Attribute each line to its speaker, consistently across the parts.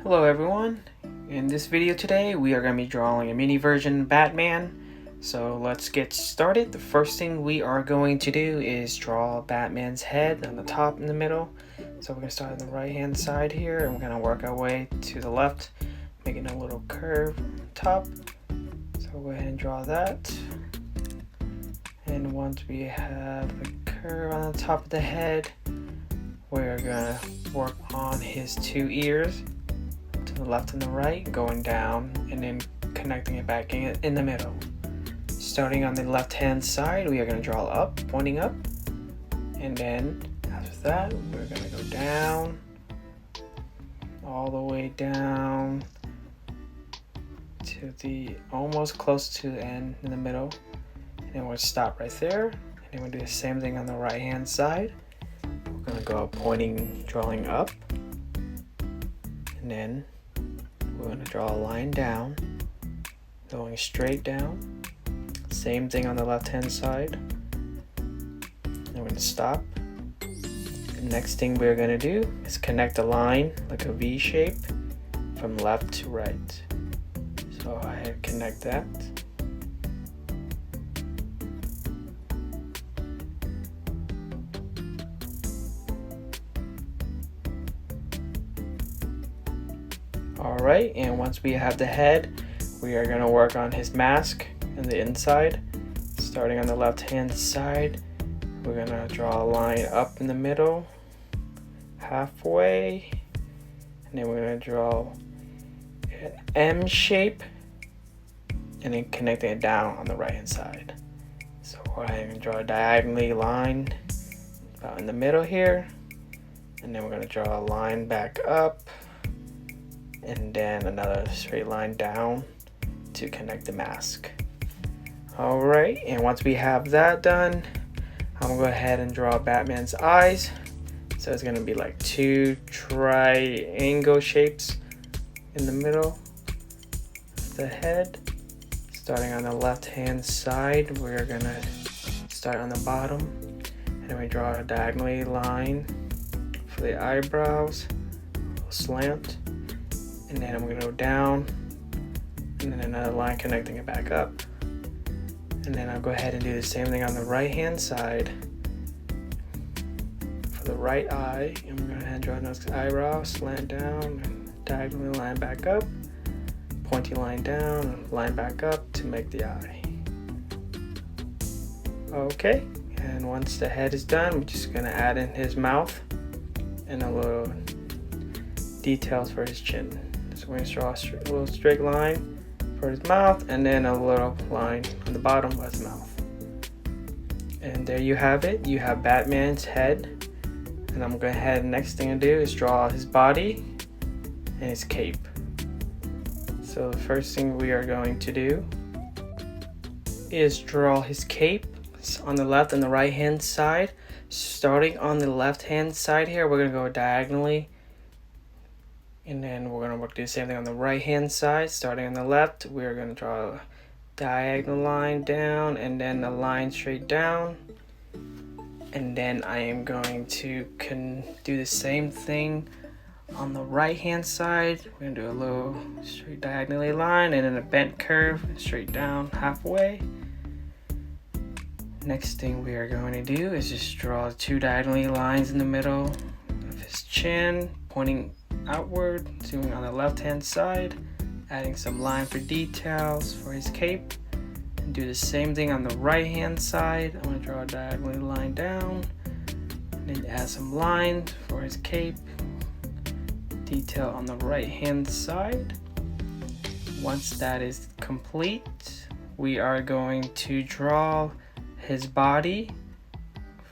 Speaker 1: Hello everyone, in this video today we are going to be drawing a mini version Batman. So let's get started. The first thing we are going to do is draw Batman's head on the top and the middle. So we're going to start on the right hand side here and we're going to work our way to the left, making a little curve on top. So we'll go ahead and draw that. And once we have the curve on the top of the head, we're going to work on his two ears. To the left and the right, going down and then connecting it back in the middle. Starting on the left hand side, we are going to draw up, pointing up, and then after that we're going to go down, all the way down to the almost close to the end in the middle, and then we'll stop right there, and then we'll do the same thing on the right hand side. We're going to go pointing, drawing up, and then we're going to draw a line down, going straight down. Same thing on the left hand side. And we're going to stop. The next thing we're going to do is connect a line like a V shape from left to right. So I had connect that. Alright, and once we have the head, we are going to work on his mask and the inside. Starting on the left hand side, we're going to draw a line up in the middle, halfway, and then we're going to draw an M shape, and then connecting it down on the right hand side. So we're going to draw a diagonally line about in the middle here, and then we're going to draw a line back up, and then another straight line down to connect the mask. Alright, and once we have that done, I'm gonna go ahead and draw Batman's eyes. So it's gonna be like two triangle shapes in the middle of the head. Starting on the left hand side, we're gonna start on the bottom, and then we draw a diagonally line for the eyebrows, slant. And then I'm going to go down, and then another line connecting it back up. And then I'll go ahead and do the same thing on the right hand side for the right eye. And we're going to draw another eyebrow, slant down, and diagonally line back up, pointy line down, line back up to make the eye. Okay, and once the head is done, we're just going to add in his mouth and a little details for his chin. So we're going to draw a little straight line for his mouth and then a little line on the bottom of his mouth. And there you have it. You have Batman's head. And I'm going to go ahead and next thing to do is draw his body and his cape. So the first thing we are going to do is draw his cape. It's on the left and the right hand side. Starting on the left hand side here, we're going to go diagonally. And then we're going to do the same thing on the right hand side. Starting on the left, we're going to draw a diagonal line down and then a line straight down. And then I am going to do the same thing on the right hand side. We're going to do a little straight diagonally line and then a bent curve straight down halfway. Next thing we are going to do is just draw two diagonally lines in the middle of his chin, pointing outward, zooming on the left hand side, adding some line for details for his cape, and do the same thing on the right hand side. I'm going to draw a diagonally line down and then add some lines for his cape, detail on the right hand side. Once that is complete, we are going to draw his body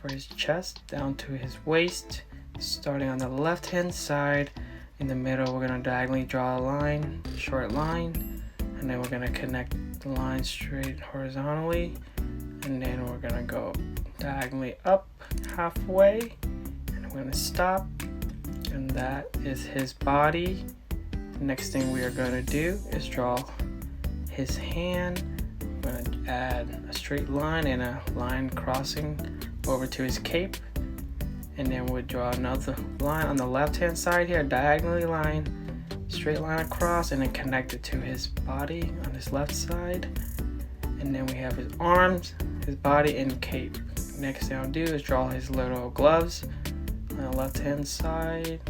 Speaker 1: for his chest down to his waist. Starting on the left hand side, in the middle we're going to diagonally draw a line, short line, and then we're going to connect the line straight horizontally, and then we're going to go diagonally up halfway, and we're going to stop, and that is his body. Next thing we are going to do is draw his hand. We're going to add a straight line and a line crossing over to his cape. And then we'll draw another line on the left hand side here, diagonally line straight line across and then connect it to his body on his left side. And then we have his arms, his body, and cape. Next thing I'll do is draw his little gloves on the left hand side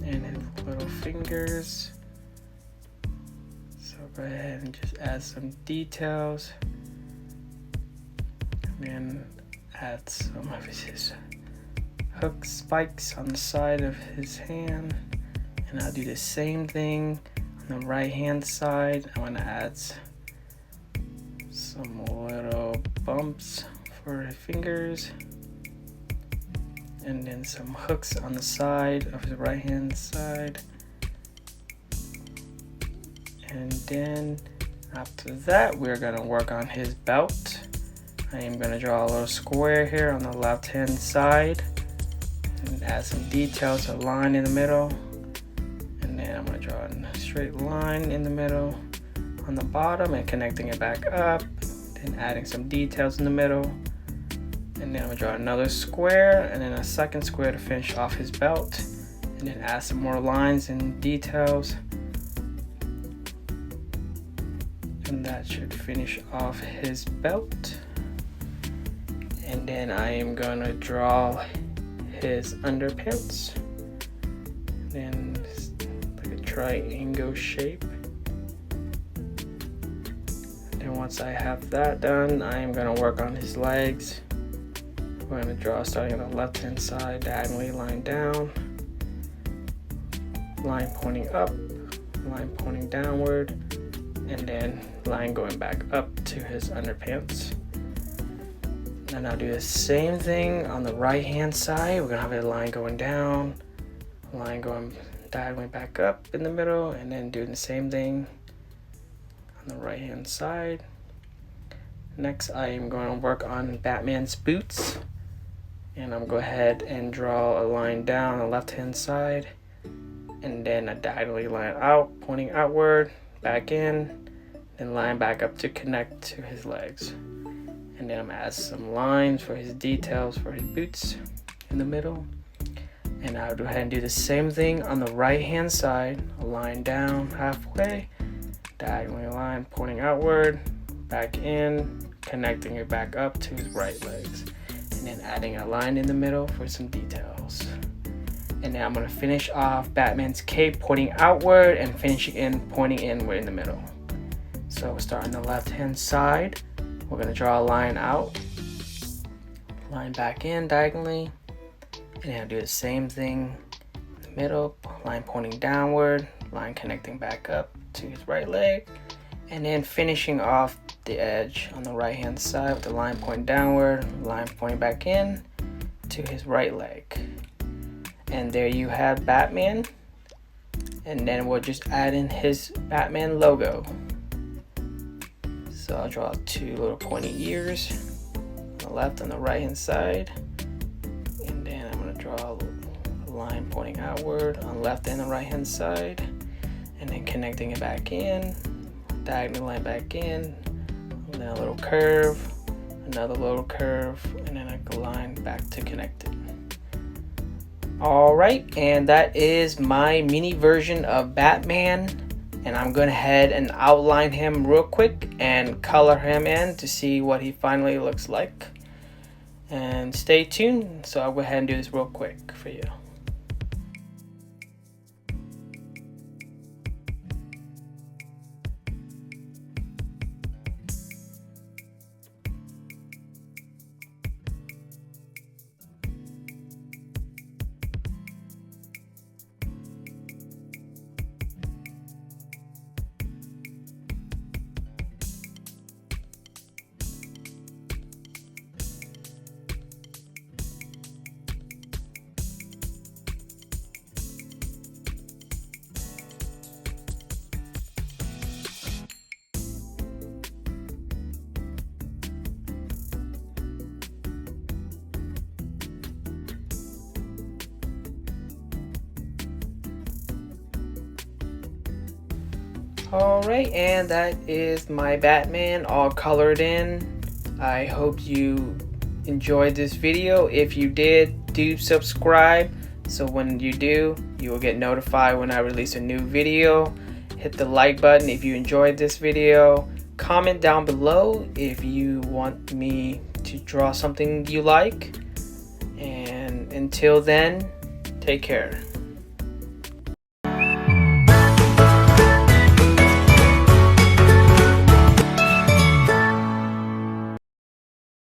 Speaker 1: and his little fingers. So go ahead and just add some details. And then add some of his hook spikes on the side of his hand. And I'll do the same thing on the right hand side. I'm gonna add some little bumps for his fingers. And then some hooks on the side of his right hand side. And then after that, we're gonna work on his belt. I am gonna draw a little square here on the left hand side and add some details, a line in the middle. And then I'm gonna draw a straight line in the middle on the bottom and connecting it back up. Then adding some details in the middle. And then I'm gonna draw another square and then a second square to finish off his belt. And then add some more lines and details. And that should finish off his belt. And then I am gonna draw his underpants. Then like a triangle shape. And once I have that done, I am gonna work on his legs. We're gonna draw starting on the left hand side, diagonally line down, line pointing up, line pointing downward, and then line going back up to his underpants. And I'll do the same thing on the right hand side. We're gonna have a line going down, line going diagonally back up in the middle, and then doing the same thing on the right hand side. Next, I am going to work on Batman's boots. And I'm going to go ahead and draw a line down the left hand side, and then a diagonally line out, pointing outward, back in, then line back up to connect to his legs. And then I'm gonna add some lines for his details for his boots in the middle. And I'll go ahead and do the same thing on the right hand side, a line down halfway, diagonally line pointing outward, back in, connecting it back up to his right legs. And then adding a line in the middle for some details. And now I'm gonna finish off Batman's cape pointing outward and finishing in pointing inward in the middle. So we'll start on the left hand side. We're gonna draw a line out, line back in diagonally, and then I'll do the same thing in the middle, line pointing downward, line connecting back up to his right leg, and then finishing off the edge on the right hand side with the line pointing downward, line pointing back in to his right leg. And there you have Batman. And then we'll just add in his Batman logo. So I'll draw two little pointy ears on the left and the right hand side. And then I'm gonna draw a line pointing outward on the left and the right hand side. And then connecting it back in, diagonal line back in, and then a little curve, another little curve, and then a line back to connect it. Alright, and that is my mini version of Batman. And I'm going to head and outline him real quick and color him in to see what he finally looks like. And stay tuned, so I'll go ahead and do this real quick for you. Alright, and that is my Batman all colored in. I hope you enjoyed this video. If you did, do subscribe so when you do, You will get notified when I release a new video. Hit the like button if you enjoyed this video. Comment down below if you want me to draw something you like. And until then, take care.